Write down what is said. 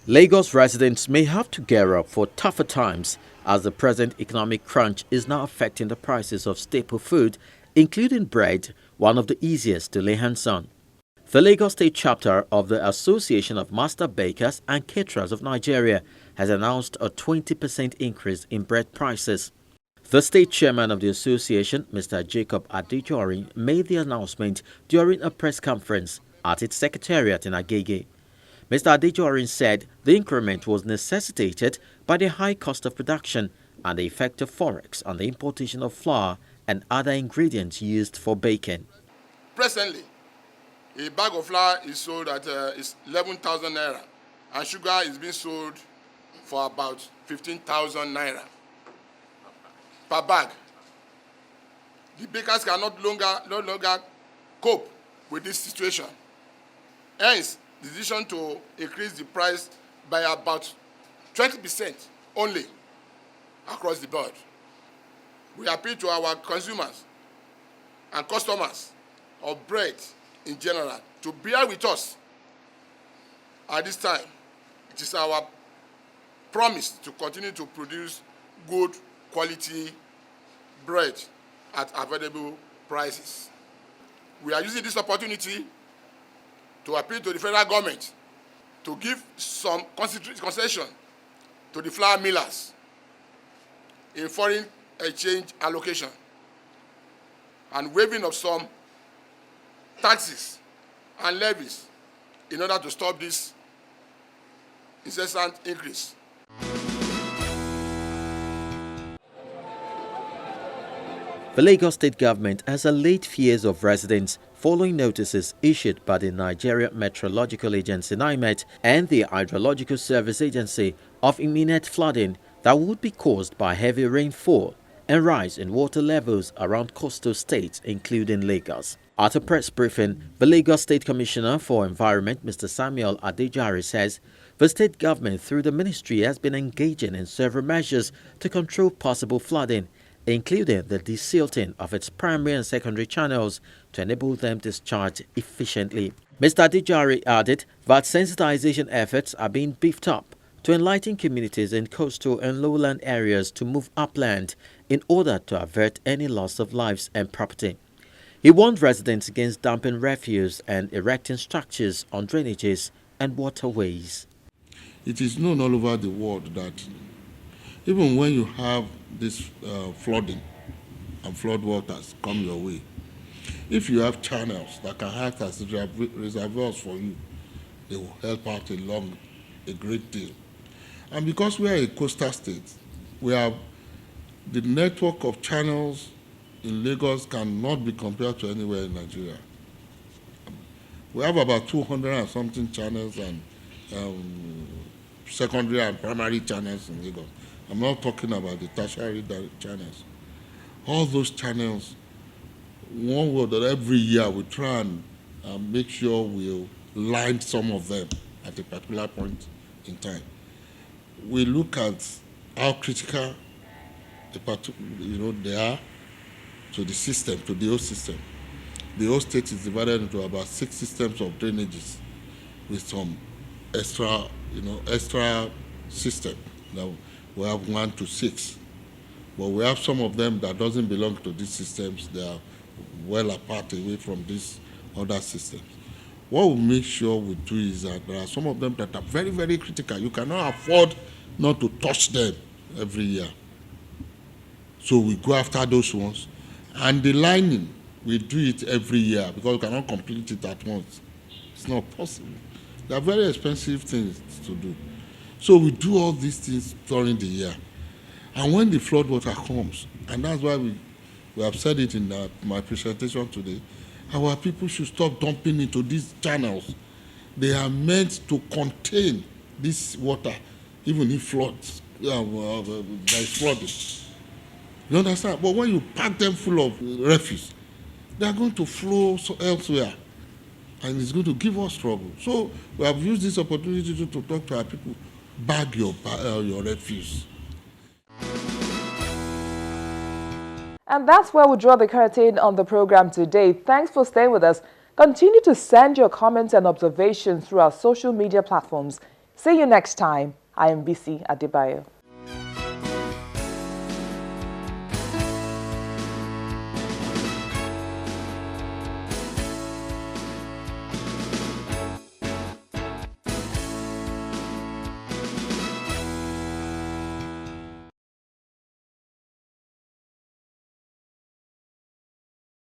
Lagos residents may have to gear up for tougher times as the present economic crunch is now affecting the prices of staple food, including bread, one of the easiest to lay hands on. The Lagos State chapter of the Association of Master Bakers and Caterers of Nigeria has announced a 20% increase in bread prices. The state chairman of the association, Mr. Jacob Adejorin, made the announcement during a press conference at its secretariat in Agege. Mr. Adejorin said the increment was necessitated by the high cost of production and the effect of forex on the importation of flour and other ingredients used for baking. Presently, a bag of flour is sold at 11,000 naira, and sugar is being sold for about 15,000 naira per bag. The bakers cannot no longer cope with this situation. Hence, the decision to increase the price by about 20% only across the board. We appeal to our consumers and customers of bread in general to bear with us at this time. It is our promise to continue to produce good quality bread at affordable prices. We are using this opportunity to appeal to the federal government to give some concession to the flour millers in foreign exchange allocation and waiving of some taxes and levies in order to stop this incessant increase. The Lagos State government has allayed fears of residents following notices issued by the Nigeria Meteorological Agency (NIMET) and the Hydrological Service Agency of imminent flooding that would be caused by heavy rainfall and rise in water levels around coastal states including Lagos. At a press briefing, the Lagos State Commissioner for Environment, Mr. Samuel Adejare, says the state government through the ministry has been engaging in several measures to control possible flooding, including the desilting of its primary and secondary channels to enable them to discharge efficiently. Mr. Adejare added that sensitization efforts are being beefed up to enlighten communities in coastal and lowland areas to move upland in order to avert any loss of lives and property. He warned residents against dumping refuse and erecting structures on drainages and waterways. It is known all over the world that even when you have this flooding and flood waters come your way, if you have channels that can act as reservoirs for you, they will help out along a great deal. And because we are a coastal state, we have the network of channels in Lagos cannot be compared to anywhere in Nigeria. We have about 200 and something channels and secondary and primary channels in Lagos. I'm not talking about the tertiary channels. All those channels, one word that every year we try and make sure we'll line some of them at a particular point in time. We look at how critical they are to the system, to the whole system. The whole state is divided into about 6 systems of drainages with some extra system. Now we have 1 to 6, but we have some of them that doesn't belong to these systems. They are well apart away from these other systems. What we make sure we do is that there are some of them that are very, very critical. You cannot afford not to touch them every year. So we go after those ones. And the lining, we do it every year because we cannot complete it at once. It's not possible. They are very expensive things to do. So we do all these things during the year. And when the flood water comes, and that's why we have said it in my presentation today, our people should stop dumping into these channels. They are meant to contain this water, even if floods, there is flooding. You understand? But when you pack them full of refuse, they are going to flow elsewhere, and it's going to give us trouble. So we have used this opportunity to talk to our people. Bag your refuse. And that's where we draw the curtain on the program today. Thanks for staying with us. Continue to send your comments and observations through our social media platforms. See you next time. I am BC Adebayo.